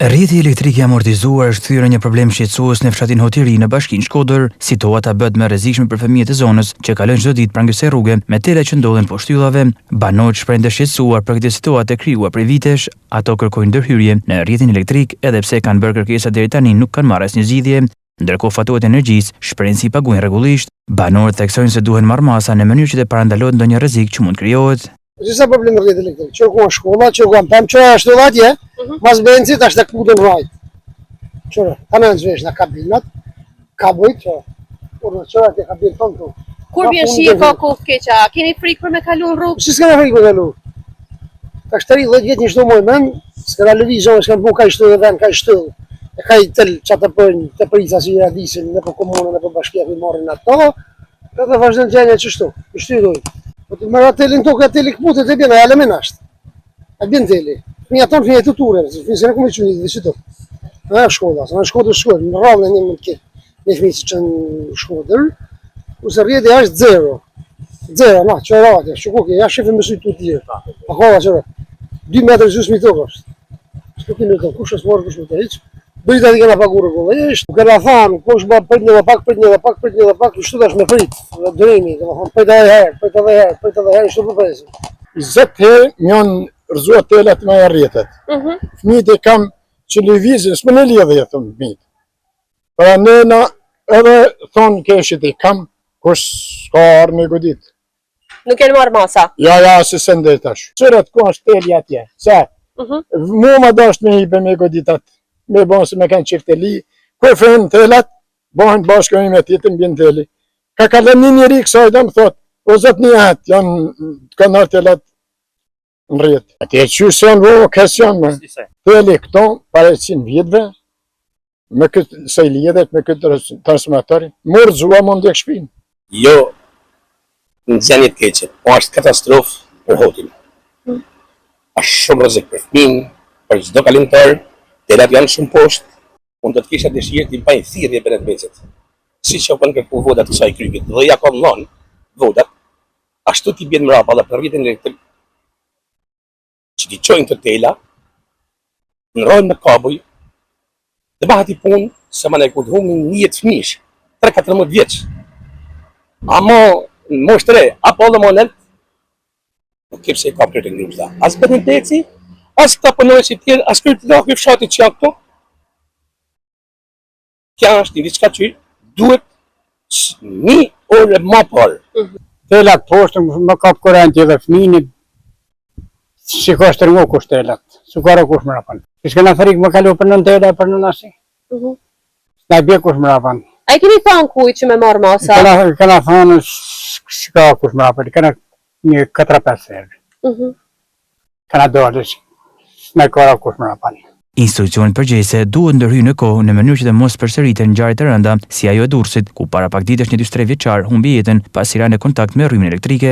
Rrjeti elektrik i amortizuar është thyrë një problem shqetësues në fshatin Hotiri në bashkinë Shkodër. Situata bëhet më e rrezikshme për fëmijët e zonës që kalojnë çdo ditë pranë kësaj rruge me tela që ndodhen poshtë yllave. Banorët shprehin të shqetësuar për këtë situatë e krijuar prej vitesh. Ato kërkojnë ndërhyrje në rrjetin elektrik, edhe pse kanë bërë kërkesa deri tani nuk kanë marrë asnjë zgjidhje. Ndërkohë fatuarit e energjisë shprehin se i paguajnë rregullisht. Banorët theksojnë se duhen marrë masa në mënyrë që të parandalohet ndonjë rrezik që mund krijohet. Sa problem rrjet elektrik, qërkuan shkolla, qërkuan pëm, qëra është të atje, mas bencit është të kudën rajt. Qëra, ta në nëzvesh në kabinat, kabojt, qëra të kabin tonë të. Kur bjen shi ka kohë keqa, keni frikë për me kalu në rrugë? Si s'kena frikë për kalu? Ta shtëri 10 vjetë një shto mojë men, s'kena lëvizon, s'kena bu ka i shtu dhe ven, ka i shtu. E ka i tëllë që të përnë, të përisa si i radisin, në për komunën, në për bashkjef i marrin ato, edhe vazhdojnë gjenje që shtu, i shtu i dojnë. Po më ra telin tokë teli kputet e bën ala menasht. A bën teli. Fëmia ton fëmijë të turë, fëmijë nuk më çuni dhe çito. Na shkolla, na shkolla shkollë, në rrallën e një kë. Me fëmijë që në Shkodër, ose rrjeti është 0. 0, na, çorate, shukoj, ja shifë më sy tu tjetër. Pa kolla çora. 2 metër gjysmë tokë është. Shkoj në tokë, kush është morë kush të hiç. Bëjta të kena pagur rregullisht, nuk kena thanë, kush bë prit një pak, kështu tash me prit. Drejmi, domethënë prit edhe herë, kështu po presim. 20 herë janë rrezuar telat me rrjetet. Fëmijët e kam që lëvizin, s'më në lidhje thonë fëmijët. Pra nëna edhe thonë keshit i kam, kush s'ka arë me godit. Nuk keni marrë masa? Ja, se se ndej tash. Qërat ku është teli atje, se? Mu ma dasht me hibe me godit atë. Me bon se me kanë qifteli, kër frenë telat, bohen bashkëmi me tjetën bjën teli. Ka kalën një njëri kësajda më thot, o zot një atë, janë kanë arë telat në rjetë. Ati e qysë janë vo, kësë janë me. Teli këto, pare 100 vjetëve, me këtë se i lidhet, me këtë transformatorin, mërë zua më ndjek shpinë. Jo, në zjanit keqet, po është katastrofë për hotin. Ashtë shumë rëzik për fëmin, për gjdo kalimtar. Telat janë shumë poshtë, unë do të kisha dëshirë të bëj thirrje për atë vecet. Siç u kanë kërkuar votat të kësaj krykit, dhe ja kam dhënë votat, ashtu ti bjen mbrapa edhe për rrjetin elektrik. Që ti çojnë të tela, ndrohen me kabuj, dhe bëhet i punë se më ne ku humbin 10 fëmijësh, 3-14 vjeç. Amo në moshë re, apo edhe më lart, nuk kemi se ka për të ngritur. As bëni teci, as këta punojnë si tjerë, as kërë të lakë fshatit që janë këto. Kja është një diçka që duhet 1 orë më parë. Telat poshtë më kap korrenti edhe fëmijë. Si ka shtërngo kush telat, su ka kush më rapan. S'kena frikë më kalu për nën tela për nën asi. S'na bje kush më rapan. A i keni thonë kujt që me marrë masa? Kena thonë s'ka kush më rapan, kena një 4-5 herë. Kena dorë, s'na kora kush më rapan. Institucionet përgjegjëse duhet ndërhyjnë në kohë në mënyrë që të mos përsëriten ngjarje të rënda si ajo e Durrësit, ku para pak ditësh një 43 vjeçar humbi jetën pasi ra në kontakt me rrymën elektrike.